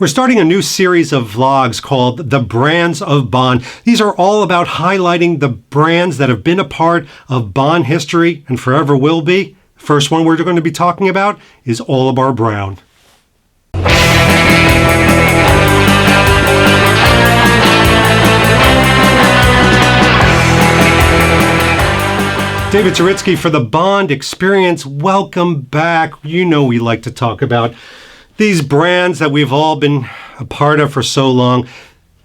We're starting a new series of vlogs called The Brands of Bonn. These are all about highlighting the brands that have been a part of Bonn history and forever will be. First one we're going to be talking about is Orlebar Brown. David Zaritsky for the Bond Experience. Welcome back. You know we like to talk about these brands that we've all been a part of for so long.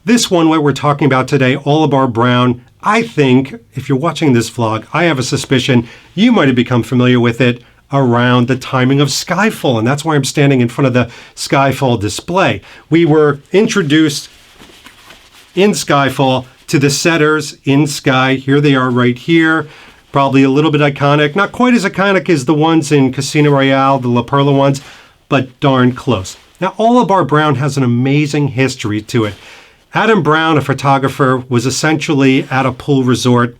This one, what we're talking about today, Orlebar Brown, I think, if you're watching this vlog, I have a suspicion you might have become familiar with it around the timing of Skyfall, and that's why I'm standing in front of the Skyfall display. We were introduced in Skyfall to the setters in Sky. Here they are right here. Probably a little bit iconic. Not quite as iconic as the ones in Casino Royale, the La Perla ones, but darn close. Now, Orlebar Brown has an amazing history to it. Adam Brown, a photographer, was essentially at a pool resort,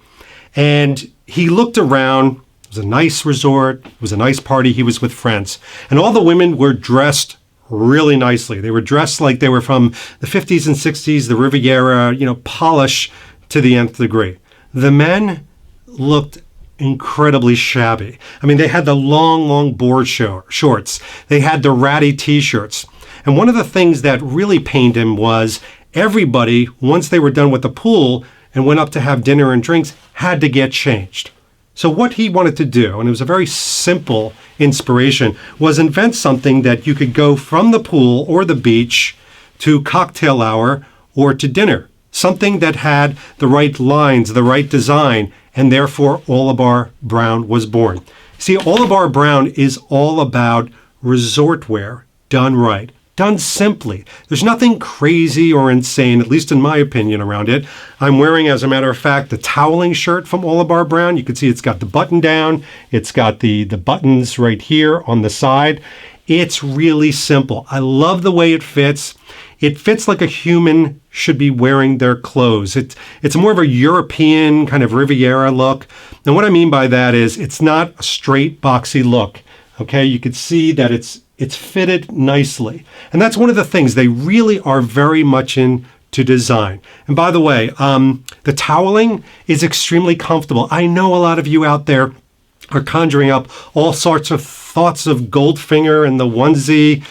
and he looked around. It was a nice resort. It was a nice party. He was with friends. And all the women were dressed really nicely. They were dressed like they were from the 50s and 60s, the Riviera, polish to the nth degree. The men looked incredibly shabby. I mean, they had the long board shorts. They had the ratty t-shirts. And one of the things that really pained him was everybody, once they were done with the pool and went up to have dinner and drinks, had to get changed. So what he wanted to do, and it was a very simple inspiration, was invent something that you could go from the pool or the beach to cocktail hour or to dinner. Something that had the right lines, the right design, and therefore Orlebar Brown was born. See, Orlebar Brown is all about resort wear done right, done simply. There's nothing crazy or insane, at least in my opinion, around it. I'm wearing, as a matter of fact, the toweling shirt from Orlebar Brown. You can see it's got the button down. It's got the buttons right here on the side. It's really simple. I love the way it fits. It fits like a human should be wearing their clothes. It's more of a European kind of Riviera look. And what I mean by that is it's not a straight boxy look. Okay, you can see that it's fitted nicely. And that's one of the things. They really are very much into design. And by the way, the toweling is extremely comfortable. I know a lot of you out there are conjuring up all sorts of thoughts of Goldfinger and the onesie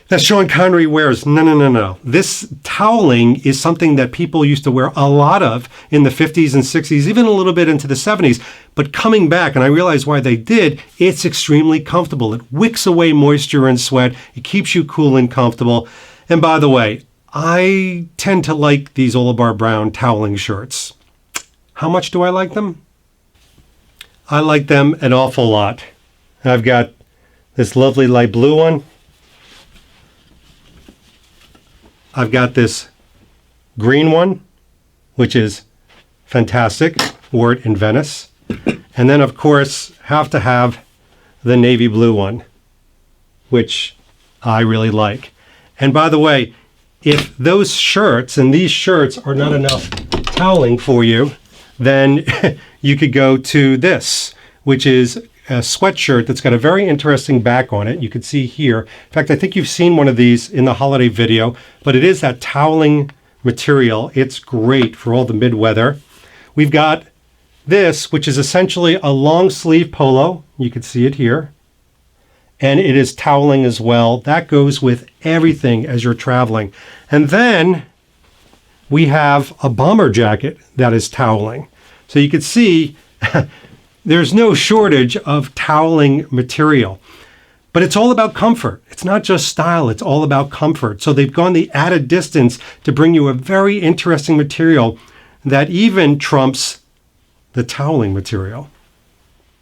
that Sean Connery wears. No. This toweling is something that people used to wear a lot of in the 50s and 60s, even a little bit into the 70s. But coming back, and I realize why they did, it's extremely comfortable. It wicks away moisture and sweat. It keeps you cool and comfortable. And by the way, I tend to like these Orlebar Brown toweling shirts. How much do I like them? I like them an awful lot. I've got this lovely light blue one. I've got this green one, which is fantastic. Wore it in Venice. And then, of course, have to have the navy blue one, which I really like. And by the way, if those shirts and these shirts are not enough toweling for you, then you could go to this, which is a sweatshirt that's got a very interesting back on it. You can see here. In fact, I think you've seen one of these in the holiday video, but it is that toweling material. It's great for all the mid-weather. We've got this, which is essentially a long sleeve polo. You can see it here. And it is toweling as well. That goes with everything as you're traveling. And then we have a bomber jacket that is toweling. So you can see there's no shortage of toweling material, but it's all about comfort. It's not just style, it's all about comfort. So they've gone the added distance to bring you a very interesting material that even trumps the toweling material.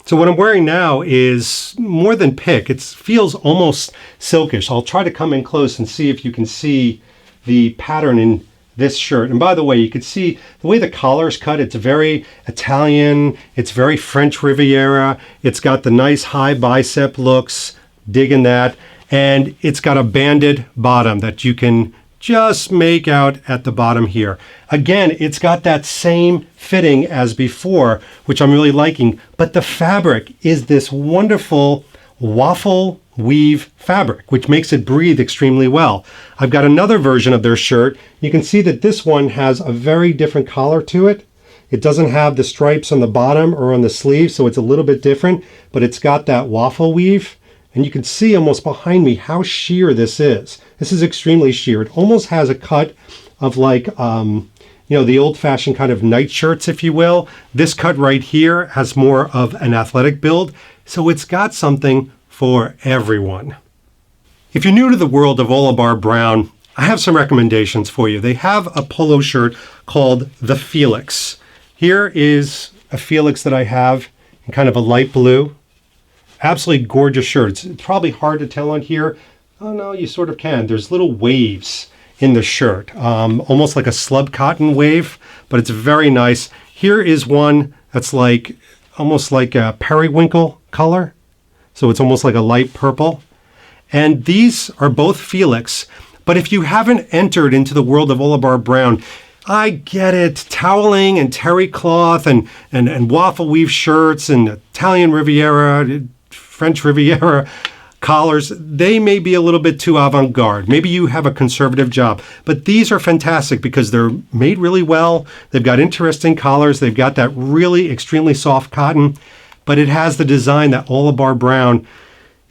So what I'm wearing now is more than pick. It feels almost silkish. I'll try to come in close and see if you can see the pattern in this shirt. And by the way, you can see the way the collar's cut. It's very Italian. It's very French Riviera. It's got the nice high bicep looks. Digging that. And it's got a banded bottom that you can just make out at the bottom here. Again, it's got that same fitting as before, which I'm really liking. But the fabric is this wonderful waffle weave fabric, which makes it breathe extremely well. I've got another version of their shirt. You can see that this one has a very different collar to it. It doesn't have the stripes on the bottom or on the sleeve, so it's a little bit different, but it's got that waffle weave. And you can see almost behind me how sheer this is. This is extremely sheer. It almost has a cut of like, the old-fashioned kind of night shirts, if you will. This cut right here has more of an athletic build, so it's got something for everyone. If you're new to the world of Orlebar Brown, I have some recommendations for you. They have a polo shirt called the Felix. Here is a Felix that I have in kind of a light blue. Absolutely gorgeous shirt. It's probably hard to tell on here. Oh no, you sort of can. There's little waves in the shirt, almost like a slub cotton wave, but it's very nice. Here is one that's like almost like a periwinkle color. So it's almost like a light purple. And these are both Felix. But if you haven't entered into the world of Orlebar Brown, I get it. Toweling and terry cloth and waffle weave shirts and Italian Riviera, French Riviera collars, they may be a little bit too avant-garde. Maybe you have a conservative job. But these are fantastic because they're made really well. They've got interesting collars. They've got that really extremely soft cotton. But it has the design that Orlebar Brown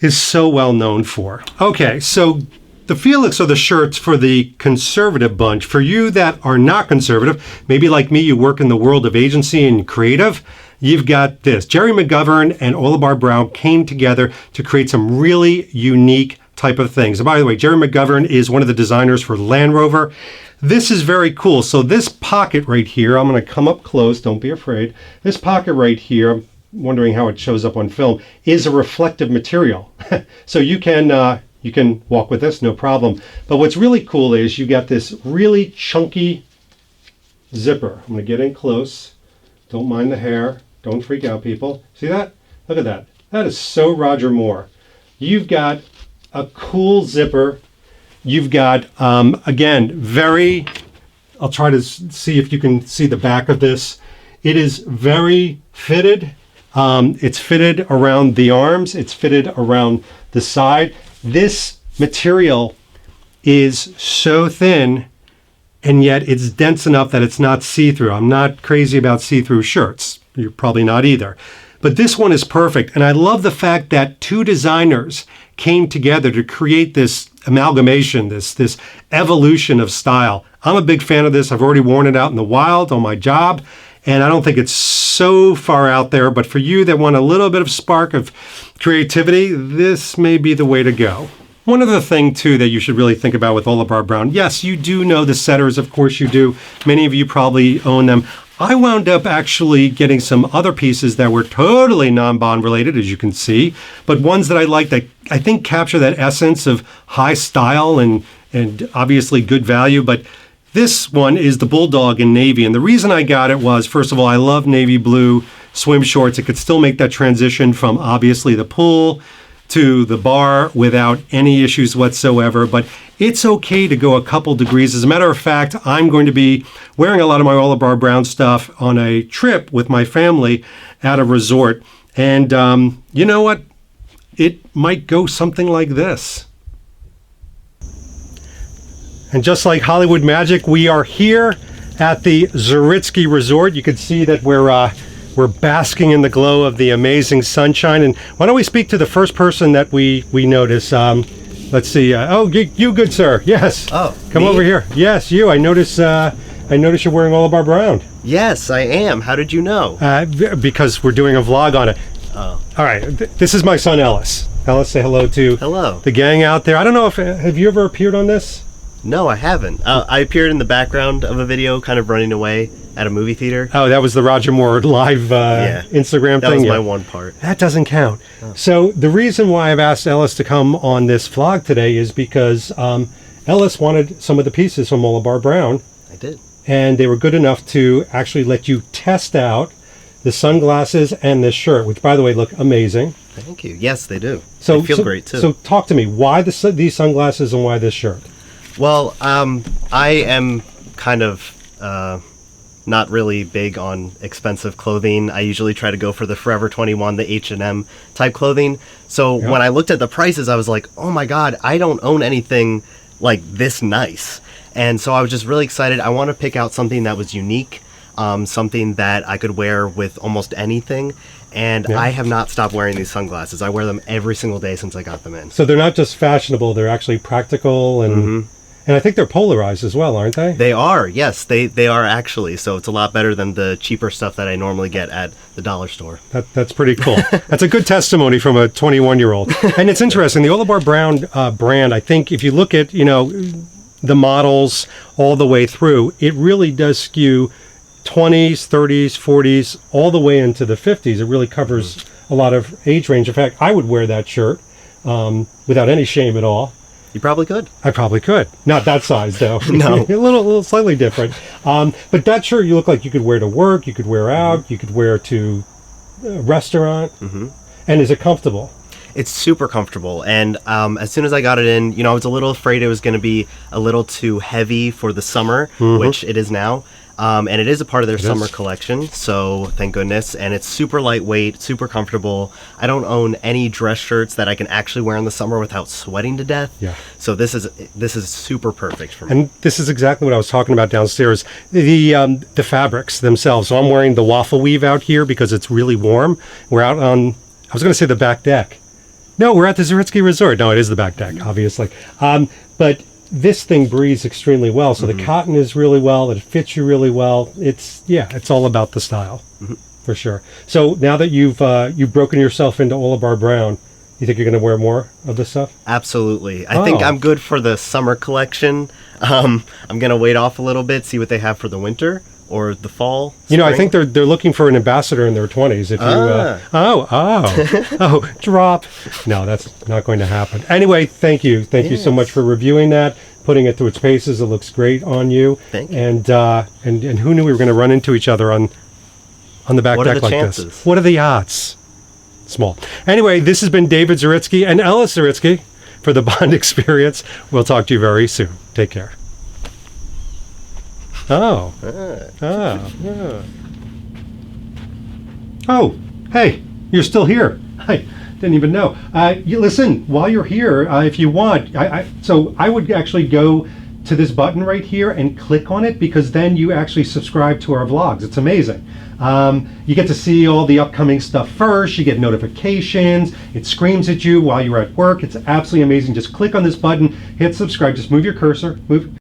is so well known for. Okay, so the Felix are the shirts for the conservative bunch. For you that are not conservative, maybe like me, you work in the world of agency and creative, you've got this. Jerry McGovern and Orlebar Brown came together to create some really unique type of things. And by the way, Jerry McGovern is one of the designers for Land Rover. This is very cool. So this pocket right here, I'm going to come up close, don't be afraid. This pocket right here, I'm wondering how it shows up on film, is a reflective material. So you can walk with this, no problem. But what's really cool is you got this really chunky zipper. I'm going to get in close. Don't mind the hair. Don't freak out, people. See that? Look at that. That is so Roger Moore. You've got a cool zipper. You've got, again, I'll try to see if you can see the back of this. It is very fitted. It's fitted around the arms. It's fitted around the side. This material is so thin, and yet it's dense enough that it's not see-through. I'm not crazy about see-through shirts. You're probably not either. But this one is perfect. And I love the fact that two designers came together to create this amalgamation, this evolution of style. I'm a big fan of this. I've already worn it out in the wild on my job. And I don't think it's so far out there. But for you that want a little bit of spark of creativity, this may be the way to go. One other thing, too, that you should really think about with Orlebar Brown. Yes, you do know the setters. Of course you do. Many of you probably own them. I wound up actually getting some other pieces that were totally non-bond related, as you can see, but ones that I like that I think capture that essence of high style and obviously good value. But this one is the Bulldog in navy. And the reason I got it was, first of all, I love navy blue swim shorts. It could still make that transition from obviously the pool to the bar without any issues whatsoever, but it's okay to go a couple degrees. As a matter of fact, I'm going to be wearing a lot of my Orlebar Brown stuff on a trip with my family at a resort. And you know what? It might go something like this. And just like Hollywood magic, we are here at the Zaritsky Resort. You can see that we're basking in the glow of the amazing sunshine. And why don't we speak to the first person that we notice? Let's see. You good, sir? Yes. Oh, come me? Over here. Yes, you. I notice you're wearing Orlebar Brown. Yes, I am. How did you know? Because we're doing a vlog on it. Oh. All right. This is my son, Ellis. Ellis, say hello to the gang out there. I don't know if have you ever appeared on this? No, I haven't. I appeared in the background of a video, kind of running away at a movie theater. Oh, that was the Roger Moore live Instagram thing? That was my one part. That doesn't count. Oh. So the reason why I've asked Ellis to come on this vlog today is because Ellis wanted some of the pieces from Orlebar Brown. I did. And they were good enough to actually let you test out the sunglasses and this shirt, which, by the way, look amazing. Thank you. Yes, they do. They feel great, too. So talk to me. Why these sunglasses and why this shirt? Well, I am kind of not really big on expensive clothing. I usually try to go for the Forever 21, the H&M type clothing. So when I looked at the prices, I was like, oh my God, I don't own anything like this nice. And so I was just really excited. I want to pick out something that was unique, something that I could wear with almost anything. And I have not stopped wearing these sunglasses. I wear them every single day since I got them in. So they're not just fashionable, they're actually practical, and I think they're polarized as well, aren't they? They are, yes, they are actually. So it's a lot better than the cheaper stuff that I normally get at the dollar store. That's pretty cool. That's a good testimony from a 21-year-old. And it's interesting, the Orlebar Brown brand, I think if you look at, the models all the way through, it really does skew 20s, 30s, 40s, all the way into the 50s. It really covers a lot of age range. In fact, I would wear that shirt without any shame at all. You probably could. I probably could. Not that size, though. No. A little slightly different. But that shirt you look like you could wear to work, you could wear out, you could wear to a restaurant. And is it comfortable? It's super comfortable, and as soon as I got it in, I was a little afraid it was going to be a little too heavy for the summer, which it is now. And it is a part of their summer collection, so thank goodness. And it's super lightweight, super comfortable. I don't own any dress shirts that I can actually wear in the summer without sweating to death. Yeah. So this is super perfect for me. And this is exactly what I was talking about downstairs. The fabrics themselves. So I'm wearing the waffle weave out here because it's really warm. We're out on, I was going to say the back deck. No, we're at the Zaritsky Resort. No, it is the back deck, obviously. But this thing breathes extremely well. So the cotton is really well. It fits you really well. It's all about the style, for sure. So now that you've broken yourself into Orlebar Brown, you think you're going to wear more of this stuff? Absolutely. I think I'm good for the summer collection. I'm going to wait off a little bit, see what they have for the winter or the fall. Spring. I think they're looking for an ambassador in their 20s. If you drop. No, that's not going to happen. Anyway, thank you so much for reviewing that, putting it through its paces. It looks great on you. Thank you. And who knew we were going to run into each other on the back deck like this? What are the odds? Small. Anyway, this has been David Zaritsky and Ellis Zaritsky for the Bond Experience. We'll talk to you very soon. Take care. Oh, hey, you're still here. I didn't even know. You listen, while you're here, if you want, so I would actually go to this button right here and click on it, because then you actually subscribe to our vlogs. It's amazing. You get to see all the upcoming stuff first. You get notifications. It screams at you while you're at work. It's absolutely amazing. Just click on this button, hit subscribe. Just move your cursor, move.